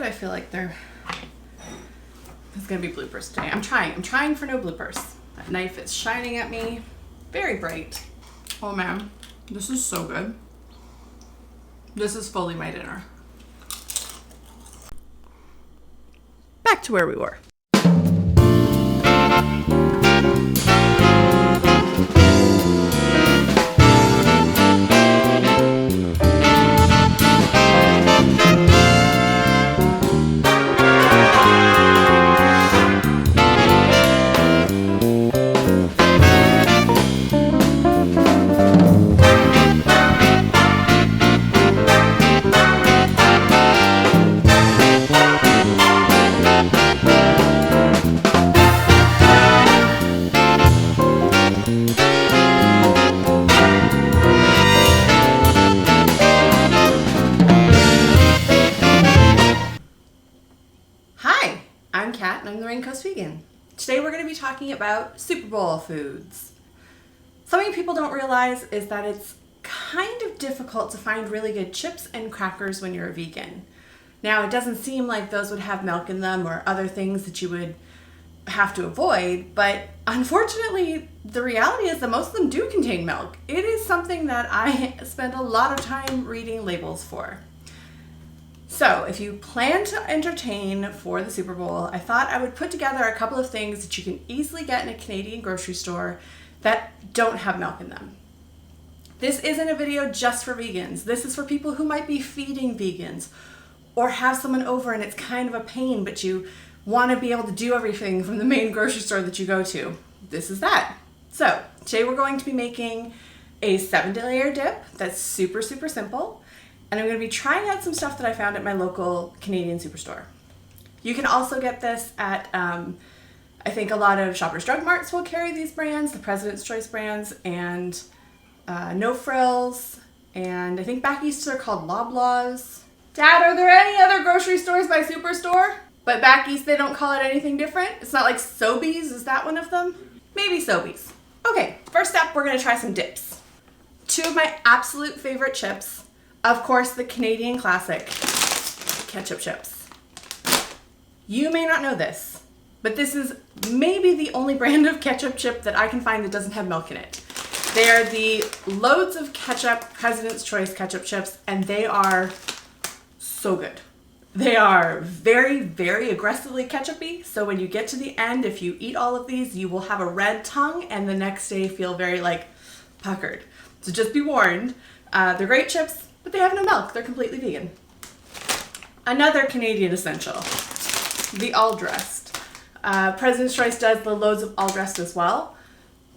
I feel like there's gonna be bloopers today. I'm trying for no bloopers. That knife is shining at me, very bright. Oh man, this is so good. This is fully my dinner. Back to where we were. Vegan. Today we're going to be talking about Super Bowl foods. Something people don't realize is that it's kind of difficult to find really good chips and crackers when you're a vegan. Now, it doesn't seem like those would have milk in them or other things that you would have to avoid, but unfortunately, the reality is that most of them do contain milk. It is something that I spend a lot of time reading labels for. So if you plan to entertain for the Super Bowl, I thought I would put together a couple of things that you can easily get in a Canadian grocery store that don't have milk in them. This isn't a video just for vegans. This is for people who might be feeding vegans or have someone over and it's kind of a pain, but you want to be able to do everything from the main grocery store that you go to. This is that. So today we're going to be making a 7-layer dip that's super, super simple. And I'm going to be trying out some stuff that I found at my local Canadian Superstore. You can also get this at, I think a lot of Shoppers Drug Marts will carry these brands, the President's Choice brands, and No Frills, and I think back east they're called Loblaws. Dad, are there any other grocery stores by Superstore? But back east they don't call it anything different? It's not like Sobeys, is that one of them? Maybe Sobeys. Okay, first up we're going to try some dips. Two of my absolute favorite chips. Of course, the Canadian classic, ketchup chips. You may not know this, but this is maybe the only brand of ketchup chip that I can find that doesn't have milk in it. They are the Loads of Ketchup President's Choice ketchup chips, and they are so good. They are very, very aggressively ketchupy, so when you get to the end, if you eat all of these, you will have a red tongue and the next day feel very, puckered. So just be warned. They're great chips, but they have no milk. They're completely vegan. Another Canadian essential, the all dressed. President's Choice does the Loads of all dressed as well.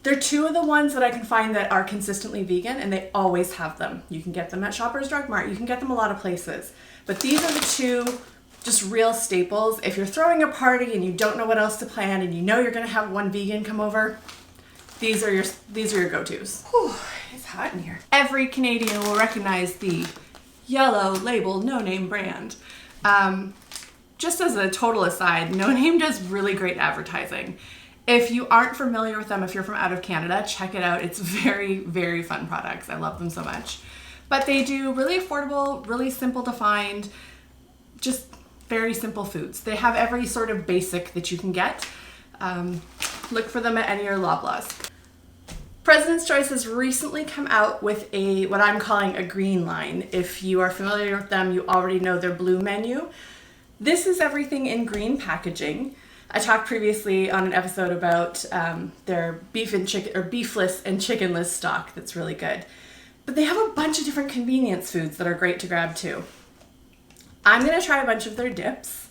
They're two of the ones that I can find that are consistently vegan, and they always have them. You can get them at Shoppers Drug Mart. You can get them a lot of places. But these are the two just real staples. If you're throwing a party and you don't know what else to plan and you know you're going to have one vegan come over, these are your go-tos. Whew, it's hot in here. Every Canadian will recognize the yellow label No Name brand. Just as a total aside, No Name does really great advertising. If you aren't familiar with them, if you're from out of Canada, check it out. It's very, very fun products. I love them so much. But they do really affordable, really simple to find, just very simple foods. They have every sort of basic that you can get. Look for them at any of your Loblaws. President's Choice has recently come out with what I'm calling a green line. If you are familiar with them, you already know their blue menu. This is everything in green packaging. I talked previously on an episode about their beef and chicken, or beefless and chickenless stock that's really good. But they have a bunch of different convenience foods that are great to grab too. I'm going to try a bunch of their dips.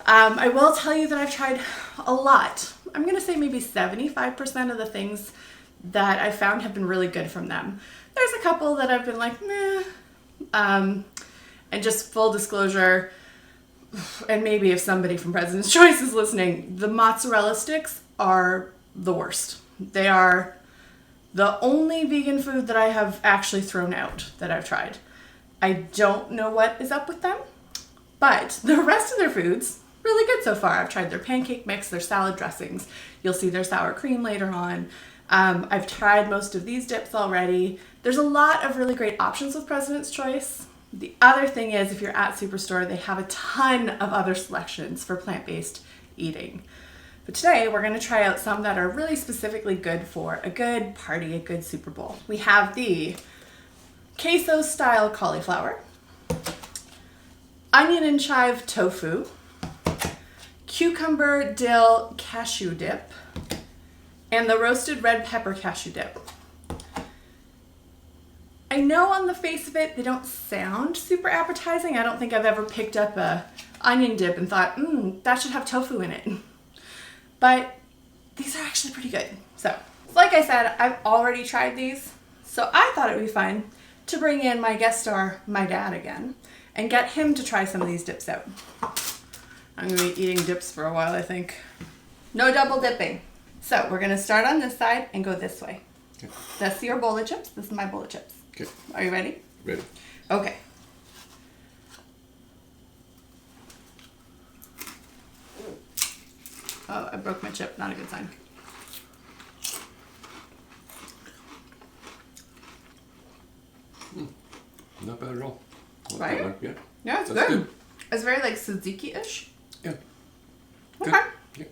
I will tell you that I've tried a lot. I'm going to say maybe 75% of the things that I found have been really good from them. There's a couple that I've been like, meh. And just full disclosure, and maybe if somebody from President's Choice is listening, the mozzarella sticks are the worst. They are the only vegan food that I have actually thrown out that I've tried. I don't know what is up with them, but the rest of their foods, really good so far. I've tried their pancake mix, their salad dressings. You'll see their sour cream later on. I've tried most of these dips already. There's a lot of really great options with President's Choice. The other thing is, if you're at Superstore, they have a ton of other selections for plant-based eating. But today we're going to try out some that are really specifically good for a good party, a good Super Bowl. We have the queso style cauliflower, onion and chive tofu, cucumber dill cashew dip, and the roasted red pepper cashew dip. I know on the face of it, they don't sound super appetizing. I don't think I've ever picked up a onion dip and thought, that should have tofu in it. But these are actually pretty good. So, like I said, I've already tried these. So I thought it would be fun to bring in my guest star, my dad again, and get him to try some of these dips out. I'm going to be eating dips for a while, I think. No double dipping. So we're going to start on this side and go this way. Okay. That's your bowl of chips. This is my bowl of chips. Okay. Are you ready? Ready. Okay. Oh, I broke my chip. Not a good sign. Not bad at all. Right? Yeah. Yeah, it's That's good. It's very like tzatziki-ish. Yeah. Okay. Good. Yeah.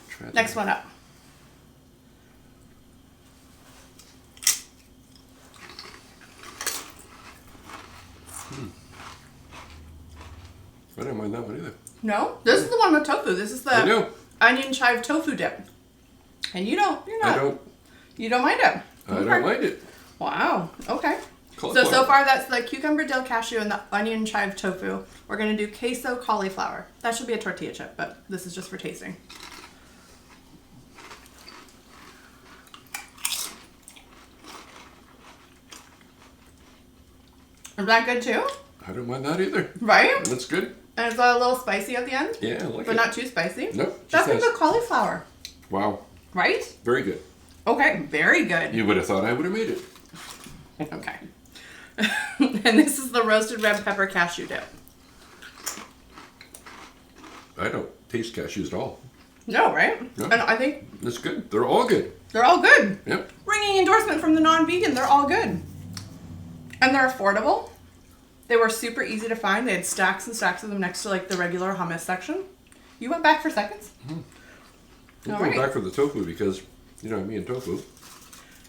Try that. Next one up. I don't mind that one either. No? This is the one with tofu. This is I the know. onion chive tofu dip. And you're not. You don't mind it? I don't mind it. Wow. Okay. So Cauliflower. far that's the cucumber dill cashew and the onion chive tofu. We're going to do queso cauliflower. That should be a tortilla chip, but this is just for tasting. Is that good too? I don't mind that either. Right? That's good. And it's a little spicy at the end. Yeah, I like But it. not too spicy. Nope. That's just a nice. good cauliflower. Wow. Right? Very good. Okay, very good. You would have thought I would have made it. Okay. And this is the roasted red pepper cashew dip. I don't taste cashews at all. No, right? No. And I think That's good. They're all good. they're all good. Yep. Ringing endorsement from the non-vegan. They're all good. And they're affordable. They were super easy to find. They had stacks and stacks of them next to like the regular hummus section. You went back for seconds? I'm All going right. back for the tofu because, you know, me and tofu.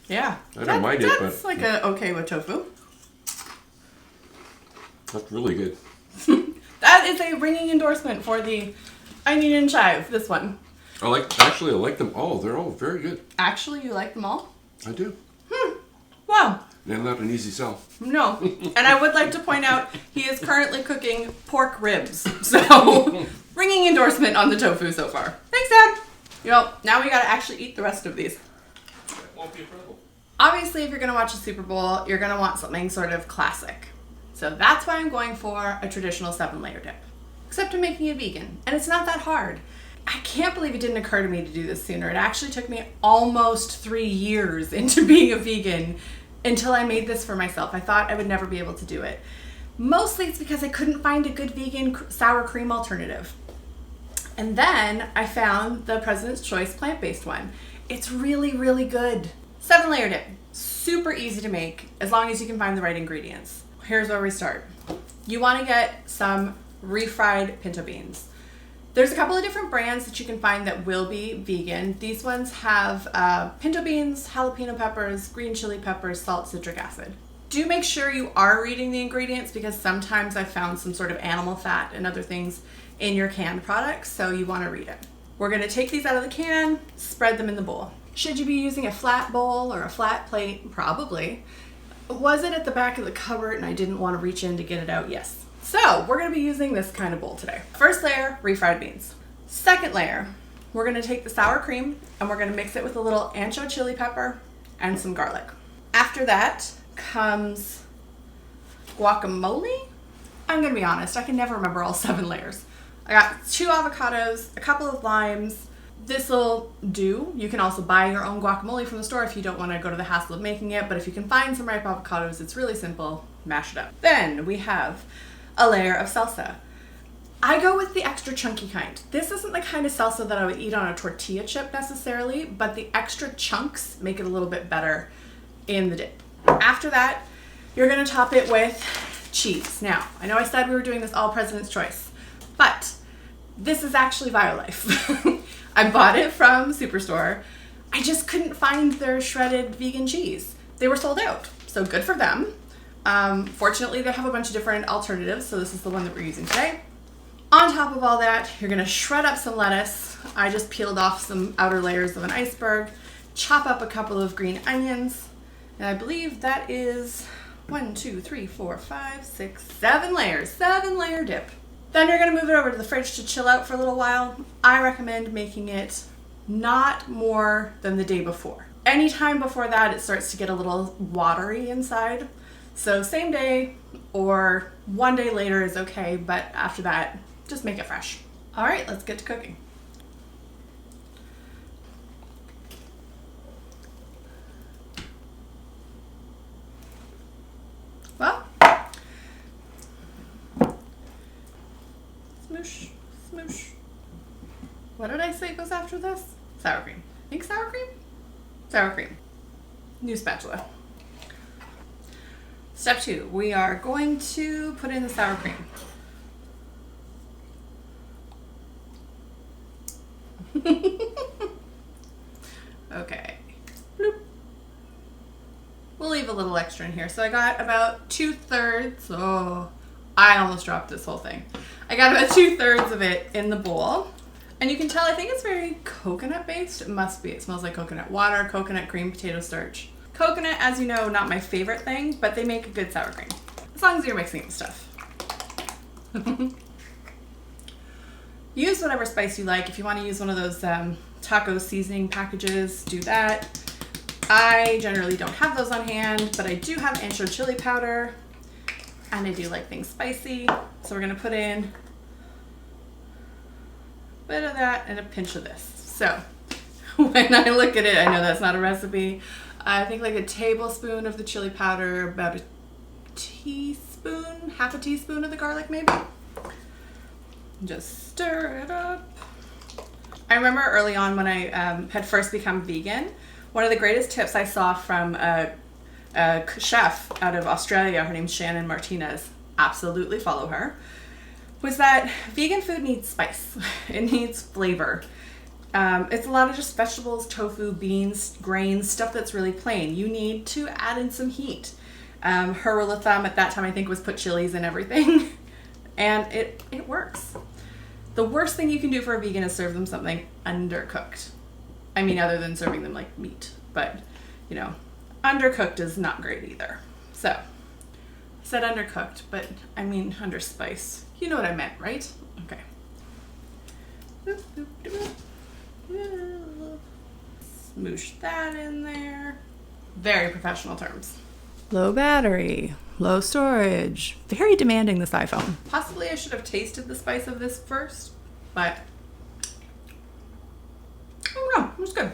Yeah. I don't mind it, but- That's like a okay with tofu. That's really good. That is a ringing endorsement for the onion and chive, this one. I like them all. They're all very good. Actually, you like them all? I do. Wow. They're not an easy sell. No. And I would like to point out he is currently cooking pork ribs. So, ringing endorsement on the tofu so far. Thanks, Dad. Now we gotta actually eat the rest of these. That won't be a problem. Obviously, if you're gonna watch a Super Bowl, you're gonna want something sort of classic. So that's why I'm going for a traditional 7-layer dip. Except I'm making it vegan, and it's not that hard. I can't believe it didn't occur to me to do this sooner. It actually took me almost 3 years into being a vegan until I made this for myself. I thought I would never be able to do it. Mostly it's because I couldn't find a good vegan sour cream alternative. And then I found the President's Choice plant-based one. It's really, really good. 7-layer dip. Super easy to make as long as you can find the right ingredients. Here's where we start. You want to get some refried pinto beans. There's a couple of different brands that you can find that will be vegan. These ones have pinto beans, jalapeno peppers, green chili peppers, salt, citric acid. Do make sure you are reading the ingredients because sometimes I found some sort of animal fat and other things in your canned products, so you want to read it. We're going to take these out of the can, spread them in the bowl. Should you be using a flat bowl or a flat plate? Probably. Was it at the back of the cupboard and I didn't want to reach in to get it out? Yes. So we're going to be using this kind of bowl today. First layer, refried beans. Second layer, we're going to take the sour cream and we're going to mix it with a little ancho chili pepper and some garlic. After that comes guacamole. I'm going to be honest, I can never remember all 7 layers. I got 2 avocados, a couple of limes. This'll do. You can also buy your own guacamole from the store if you don't want to go to the hassle of making it, but if you can find some ripe avocados, it's really simple. Mash it up. Then we have a layer of salsa. I go with the extra chunky kind. This isn't the kind of salsa that I would eat on a tortilla chip necessarily, but the extra chunks make it a little bit better in the dip. After that, you're going to top it with cheese. Now, I know I said we were doing this all President's Choice, but this is actually Violife. I bought it from Superstore. I just couldn't find their shredded vegan cheese. They were sold out, so good for them. Fortunately, they have a bunch of different alternatives, so this is the one that we're using today. On top of all that, you're gonna shred up some lettuce. I just peeled off some outer layers of an iceberg, chop up a couple of green onions, and I believe that is 1, 2, 3, 4, 5, 6, 7 layers, 7-layer dip. Then you're gonna move it over to the fridge to chill out for a little while. I recommend making it not more than the day before. Anytime before that, it starts to get a little watery inside. So same day or one day later is okay, but after that, just make it fresh. All right, let's get to cooking. Well, smoosh, smoosh. What did I say goes after this? Sour cream. I think sour cream? Sour cream. New spatula. Step 2, we are going to put in the sour cream. Okay. Bloop. We'll leave a little extra in here. So I got about 2/3. Oh, I almost dropped this whole thing. I got about 2/3 of it in the bowl. And you can tell, I think it's very coconut based. It must be. It smells like coconut water, coconut cream, potato starch. Coconut, as you know, not my favorite thing, but they make a good sour cream. As long as you're mixing it with stuff. Use whatever spice you like. If you want to use one of those taco seasoning packages, do that. I generally don't have those on hand, but I do have ancho chili powder, and I do like things spicy. So we're gonna put in a bit of that and a pinch of this. So when I look at it, I know that's not a recipe. I think like a tablespoon of the chili powder, about a teaspoon, half a teaspoon of the garlic maybe. Just stir it up. I remember early on when I had first become vegan, one of the greatest tips I saw from a chef out of Australia, her name's Shannon Martinez, absolutely follow her, was that vegan food needs spice. It needs flavor. It's a lot of just vegetables, tofu, beans, grains, stuff that's really plain. You need to add in some heat. Her rule of thumb at that time, I think, was put chilies in everything. And it works. The worst thing you can do for a vegan is serve them something undercooked. I mean, other than serving them like meat. But, you know, undercooked is not great either. So, I said undercooked, but I mean underspiced. You know what I meant, right? Okay. Smoosh that in there. Very professional terms. Low battery, low storage. Very demanding, this iPhone. Possibly I should have tasted the spice of this first, but I don't know, it was good.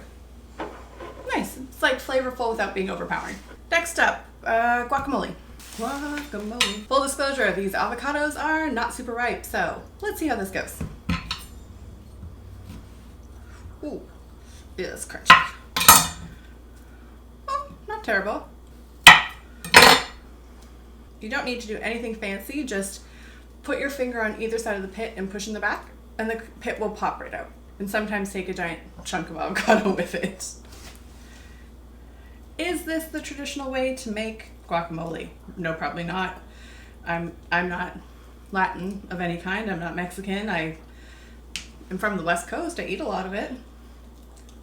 Nice. It's like flavorful without being overpowering. Next up, guacamole. Guacamole. Full disclosure, these avocados are not super ripe, so let's see how this goes. Ooh, it is crunchy. Oh, not terrible. You don't need to do anything fancy, just put your finger on either side of the pit and push in the back, and the pit will pop right out. And sometimes take a giant chunk of avocado with it. Is this the traditional way to make guacamole? No, probably not. I'm not Latin of any kind. I'm not Mexican. I am from the West Coast. I eat a lot of it.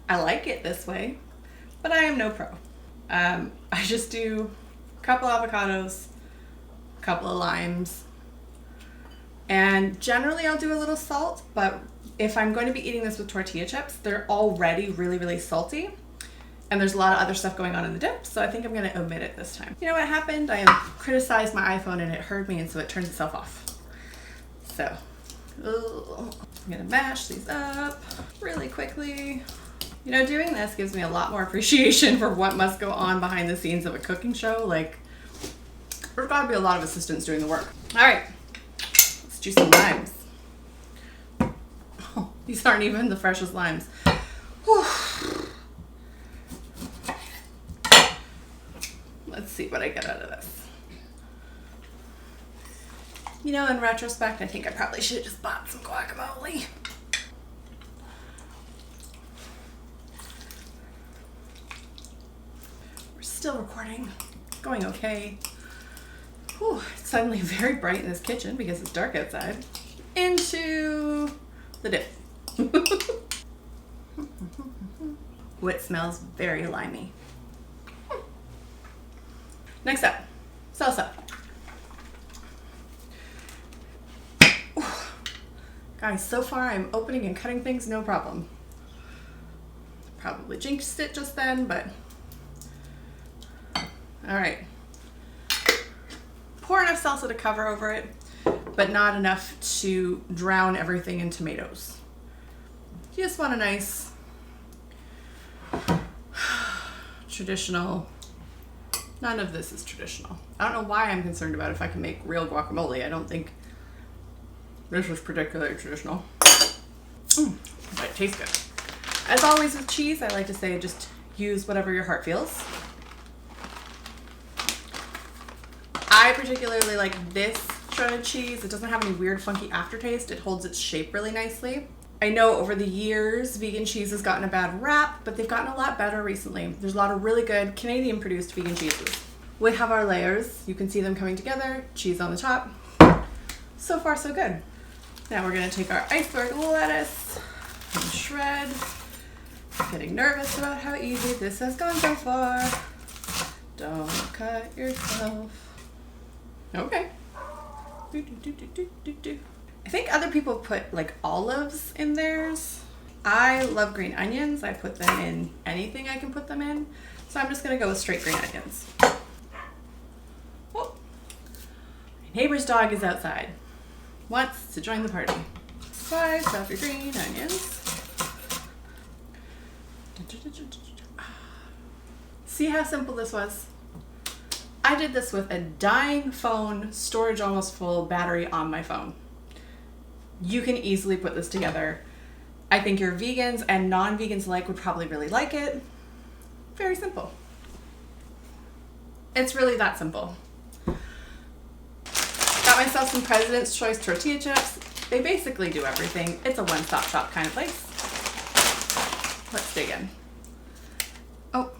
I like it this way, but I am no pro. I just do a couple avocados, a couple of limes, and generally I'll do a little salt, but if I'm going to be eating this with tortilla chips, they're already really, really salty, and there's a lot of other stuff going on in the dip, so I think I'm going to omit it this time. You know what happened? I criticized my iPhone and it heard me, and so it turned itself off. So, I'm going to mash these up really quickly. You know, doing this gives me a lot more appreciation for what must go on behind the scenes of a cooking show. Like, there's got to be a lot of assistants doing the work. All right, let's do some limes. Oh, these aren't even the freshest limes. Whew. Let's see what I get out of this. You know, in retrospect, I think I probably should have just bought some guacamole. We're still recording. Going okay. Whew, it's suddenly very bright in this kitchen because it's dark outside. Into the dip. Oh, it smells very limey. Next up, salsa. Guys, so far I'm opening and cutting things no problem. Probably jinxed it just then, but all right. Pour enough salsa to cover over it, but not enough to drown everything in tomatoes. You just want a nice traditional. None of this is traditional. I don't know why I'm concerned about if I can make real guacamole. I don't think this was particularly traditional. But it tastes good. As always with cheese, I like to say just use whatever your heart feels. I particularly like this shredded cheese. It doesn't have any weird funky aftertaste. It holds its shape really nicely. I know over the years vegan cheese has gotten a bad rap, but they've gotten a lot better recently. There's a lot of really good Canadian produced vegan cheeses. We have our layers. You can see them coming together. Cheese on the top. So far so good. Now we're going to take our iceberg lettuce and shred. Getting nervous about how easy this has gone so far. Don't cut yourself. Okay. I think other people put like olives in theirs. I love green onions. I put them in anything I can put them in. So I'm just going to go with straight green onions. Oh. My neighbor's dog is outside. Wants to join the party. Slice off your green onions. See how simple this was? I did this with a dying phone, storage almost full, battery on my phone. You can easily put this together. I think your vegans and non-vegans alike would probably really like it. Very simple. It's really that simple. Got myself some President's Choice tortilla chips. They basically do everything. It's a one-stop shop kind of place. Let's dig in. Oh,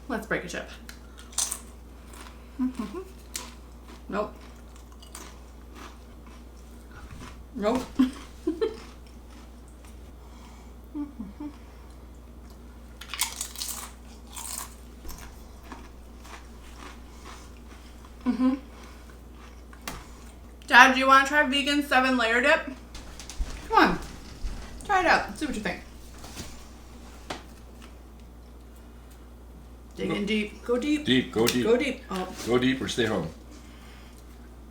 let's break a chip. Nope. Nope. Dad, do you want to try vegan 7-layer dip? Come on. Try it out. See what you think. Dig in deep. Go deep. Deep, go deep. Go deep. Oh. Go deep or stay home.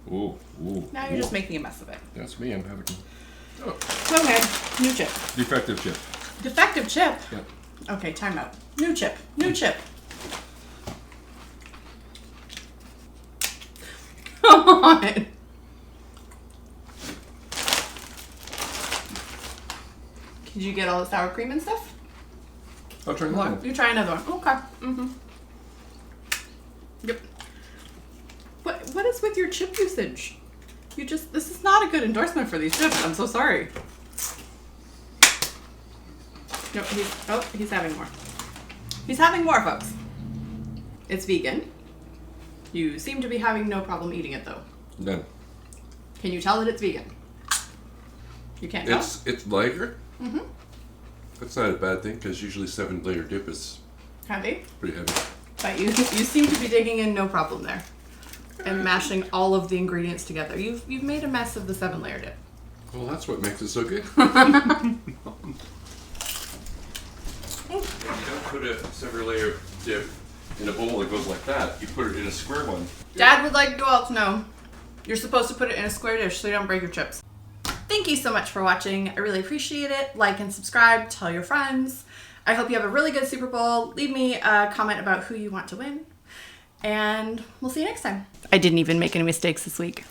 Ooh, ooh. Now you're just making a mess of it. That's me. I'm having. Oh. Okay. New chip. Defective chip. Defective chip? Yeah. Okay, time out. New chip. New chip. Come on. Did you get all the sour cream and stuff? I'll try another one. You try another one. Okay. Mm-hmm. Yep. What is with your chip usage? This is not a good endorsement for these chips. I'm so sorry. No, he's having more. He's having more, folks. It's vegan. You seem to be having no problem eating it, though. None. Can you tell that it's vegan? You can't tell? It's lighter. Mm-hmm. That's not a bad thing because usually 7-layer dip is Heavy? pretty heavy. But you seem to be digging in no problem there. And mashing all of the ingredients together. You've made a mess of the 7-layer dip. Well, that's what makes it so good. You don't put a 7-layer dip in a bowl that goes like that. You put it in a square one. Dad would like you all to know you're supposed to put it in a square dish so you don't break your chips. Thank you so much for watching. I really appreciate it. Like and subscribe. Tell your friends. I hope you have a really good Super Bowl. Leave me a comment about who you want to win. And we'll see you next time. I didn't even make any mistakes this week.